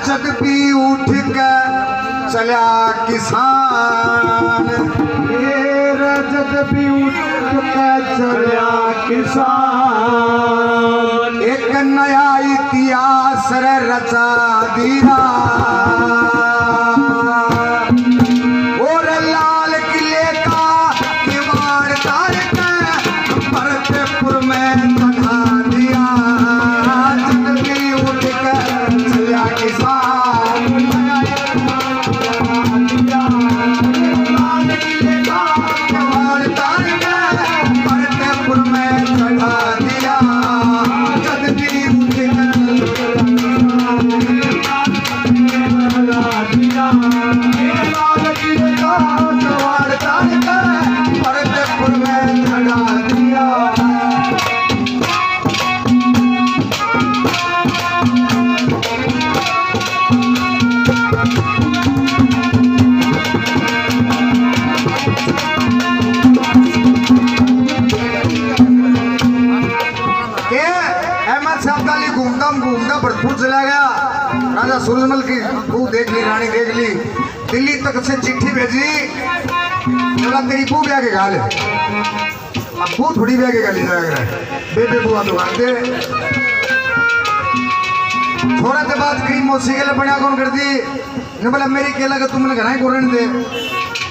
जग भी उठ के चला किसान, जग भी उठ के चला किसान, एक नया इतिहास रचा दिया। और लाल किले का किवाड़ तार के फतेहपुर में चढ़ा दिया। जग भी उठ के चला किसान, भरतपुर चला गया। राजा सूरजमल की बहू देख ली, रानी देख ली, दिल्ली तक से चिट्ठी भेजी, बोला तेरी बहू ब्याह के गाल, अब बहू थोड़ी ब्याह के गाली जाएगा, बेबे बुआ दुकान दे। थोड़ा देर बाद कहीं मौसी के लिए बना कौन कर दी ने, बोला मेरी केला का तुमने घर ही को रहने दे।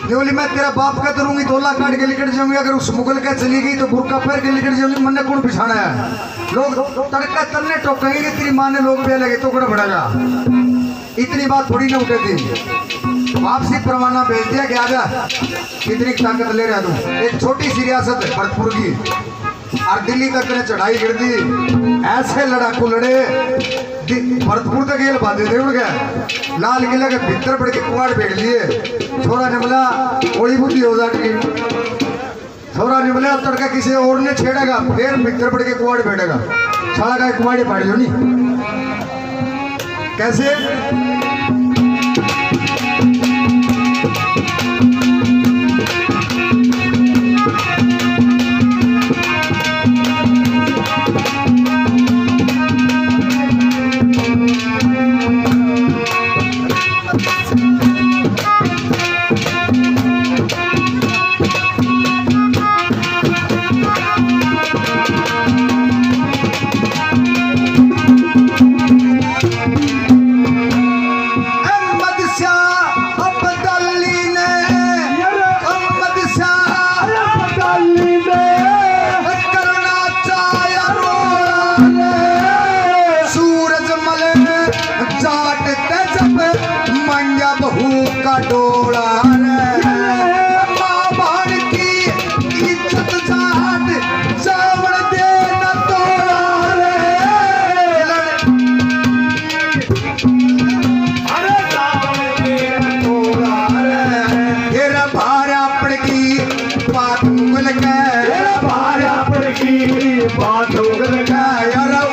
बोली मैं तेरा बाप का करूंगी, तोला काट के निकट जाऊंगी, अगर उस मुगल का चली गई तो बुरका पैर के निकट जाऊंगी, मन ने कौन पिछाना है। लोग तड़का तलने टोकेंगे, तेरी माँ ने लोग भी लगे तो कड़ा बढ़ेगा। इतनी बात थोड़ी ना उठे थी, वापसी परवाना भेज दिया कि आजा, कितनी ताकत ले रहा तू। एक छोटी सी रियासत है भरतपुर की, और दिल्ली तक ने चढ़ाई कर दी। ऐसे लड़ाकू लड़े, भरतपुर तक ये बातें दे उड़ गया। लाल किले के भीतर पड़ के कुआड़ भेड़ लिए। छोरा ने बोला थोड़ी बुद्धि हो जाएगी, छोरा ने बोला अब तड़का किसी और ने छेड़ेगा, फिर भीतर पड़ के कुआड़ बैठेगा। साला का कुआड़ी फाड़ लो नहीं कैसे।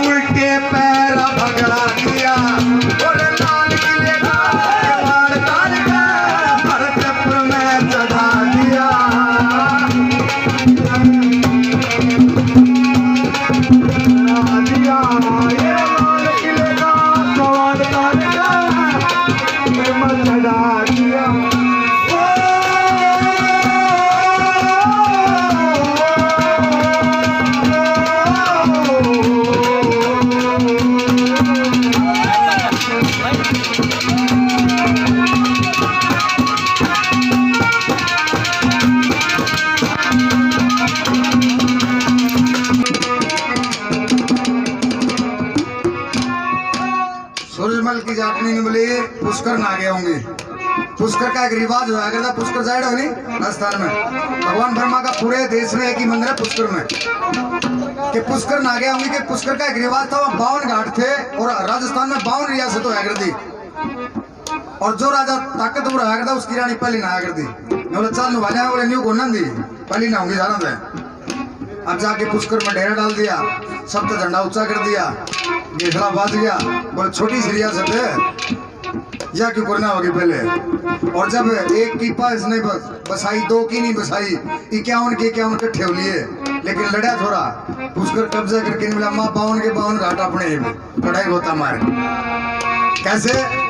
उल्टे पैर भगा दिया और लाल किले का किवाड़ तार के भरतपुर में चढ़ा दिया। ये लाल किले का किवाड़ तार के चढ़ा दिया। सूरजमल की जाटनी ने बोले पुष्कर ना गए होंगे। पुष्कर का एक रिवाज हुआ करता, पुष्कर जाए होगी राजस्थान में। भगवान ब्रह्मा का पूरे देश में एक ही मंदिर है पुष्कर में, कि पुष्कर ना गए होंगे। कि पुष्कर का एक रिवाज था, वहाँ 52 घाट थे और राजस्थान में 52 रियासत हुआ करती, और जो राजा ताकतवर हुआ करता उसकी रानी पहली ना करती। बोले चल वाले बोले न्यू घूमन दी पहली ना होंगी जाना था। अब जाके पुष्कर में डेरा डाल दिया, सब तो झंडा ऊंचा कर दिया, घेसड़ा बाज गया। बोले छोटी सी रियासत है, या क्यों करना होगी पहले। और जब एक की पास नहीं बसाई, दो की नहीं बसाई, 51 के 51 इकट्ठे हो लिए, लेकिन लड़ा थोड़ा उसकर कब्जा करके नहीं मिला। माँ 52 के 52 घाट अपने कढ़ाई होता मारे कैसे।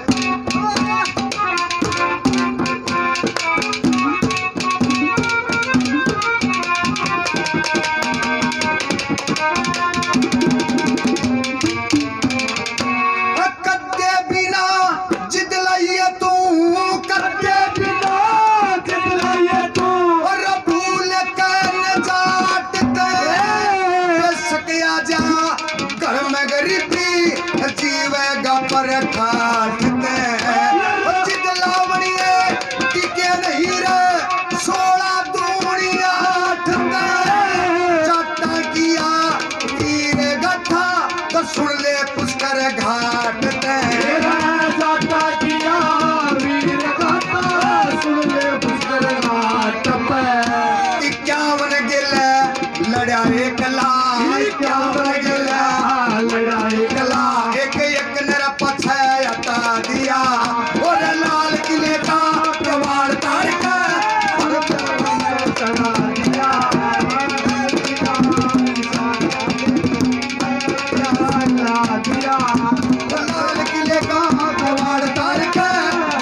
सुन ले पुष्कर घाट ते जाता किया वीर गाथा, सुन ले पुष्कर घाट पे 51 गिला लड़ा एक लाख, 51 गिला लड़ा एक लाख, एक एक नर पछे हटा दिया और लाल किले का कबाड़ तार के चढ़ा दिया। लाल किले का कबाड़ तार के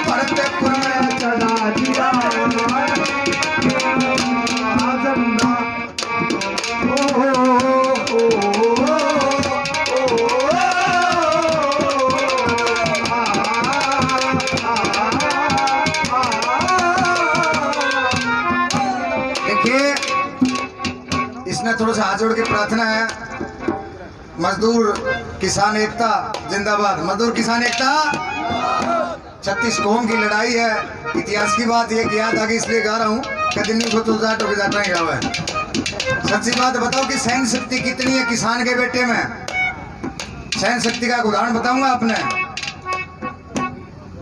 फतेहपुर में चढ़ा दिया। देखिए इसने थोड़ा सा हाथ जोड़ के प्रार्थना है, मजदूर किसान एकता जिंदाबाद, मजदूर किसान एकता। 36 कौम की लड़ाई है, इतिहास की बात ये याद आ गई इसलिए गा रहा हूँ। कभी नहीं सोचो जाट हो जाता है गाँव है। सच्ची बात बताओ कि सहन शक्ति कितनी है किसान के बेटे में। सहन शक्ति का उदाहरण बताऊंगा आपने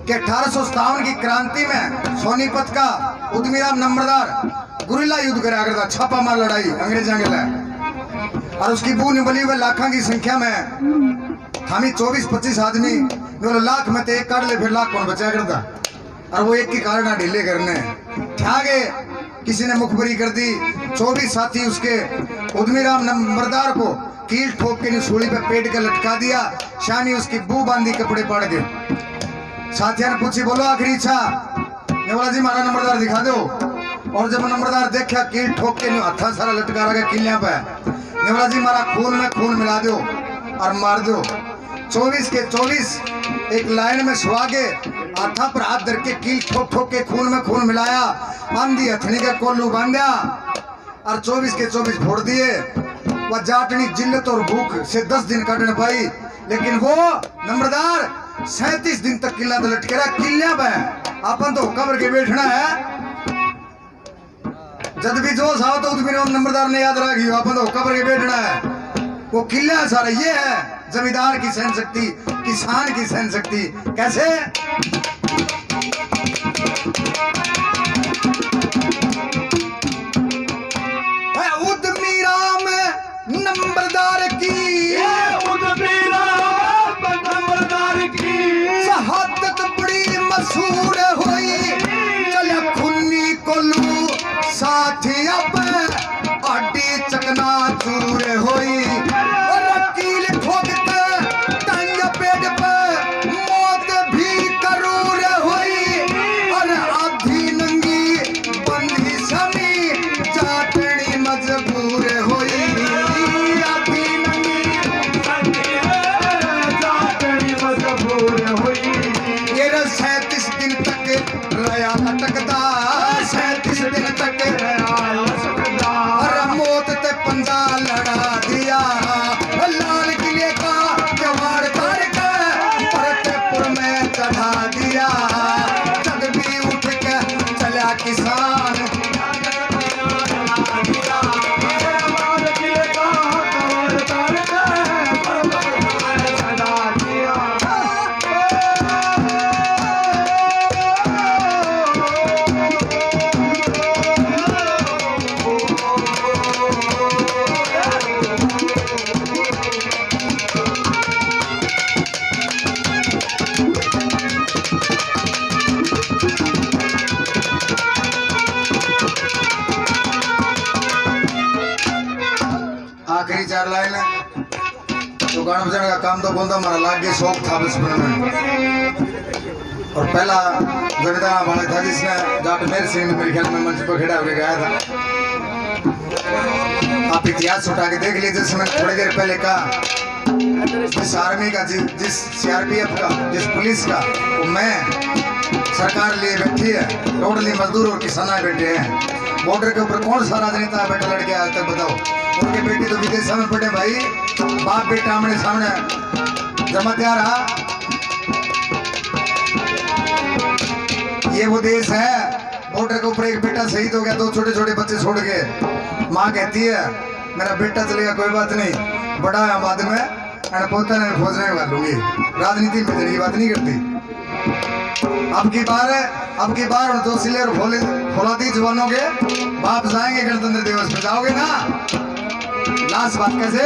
कि 1857 की क्रांति में सोनीपत का उद्यमीराम नंबरदार गुरिल्ला युद्ध करा करता, छापा मार लड़ाई अंग्रेजों के लिए, और उसकी बून बली हुए लाखों की संख्या में हमें 24-25 आदमी जो लाख में तो एक काट ले, फिर लाख कौन बचा करता। और वो एक के कारण ढीले करने ठागे किसी ने मुखबरी कर दी। 24 साथी उसके उद्यमीराम नंबरदार को कील ठोक के सूली पे पेट के लटका दिया। शानी उसकी बू बांधी कपड़े पड़ के। साथियों ने पूछी बोलो आखिरी इच्छा, ने बोला जी हमारा नंबरदार दिखा दो। और जब नंबरदार देखा कील ठोक के हथा सारा लटका रहा किलिया पे, ने बोला जी हमारा खून में खून मिला दो और मार दो। 24 के 24 एक लाइन में सुहा के हाथा पर हाथ धर के कील ठोक ठोक के खून में खून मिलाया, आंधी हथनी का कोल्लू बांधा और 24 के 24 फोड़ दिए। वह जाटनी जिल्लत और भूख से 10 दिन काटने पाई, लेकिन वो नंबरदार 37 दिन तक किला तो लटके रहा किलिया पे। अपन तो कब्र के बैठना है, जब भी जोश आओ तो उद्यमीराम नंबरदार ने याद रखी, अपन तो कब्र के बैठना है। वो किला सारा ये है जमींदार की सहन शक्ति, किसान की सहन शक्ति। कैसे उद्यमीराम नंबरदार की, उद्यमीराम नंबरदार की शहादत बड़ी मशहूर हुई। चले खुन्नी कोल्लू साथी अब आडी चकना चूर हुई। कील ठोकते टांग पेट पे मौत भी करूर हुई। और आधी गाना बजाने का काम तो बोलता हमारा लाग के शौक था बचपन में। और पहला जगदाना वाला था जिसने जाट मेर सिंह ने मेरे ख्याल में मंच पर खड़ा होकर गाया था। आप इतिहास उठा के देख लीजिए, जैसे मैंने थोड़ी देर पहले कहा, जिस आर्मी का, जिस सीआरपीएफ का, जिस पुलिस का, वो मैं सरकार लिए बैठी है, टोटली मजदूर और किसान बैठे हैं। बॉर्डर के ऊपर कौन सा राजनेता बैठा लड़के आज तक बताओ? उनके बेटी तो विदेश में पड़े भाई, बाप बेटा आमने सामने जमा तैयार रहा। ये वो देश है, बॉर्डर के ऊपर एक बेटा शहीद हो गया, 2 छोटे छोटे बच्चे छोड़ के, माँ कहती है मेरा बेटा चलेगा कोई बात नहीं, बड़ा है बाद में पोता ने फौज में कर लूंगी। राजनीति में ये बात नहीं करती। अब की बार और 2 सिले और फौलादी जवानों के बाप जाएंगे गणतंत्र दिवस पे, जाओगे ना? लास्ट बात कैसे?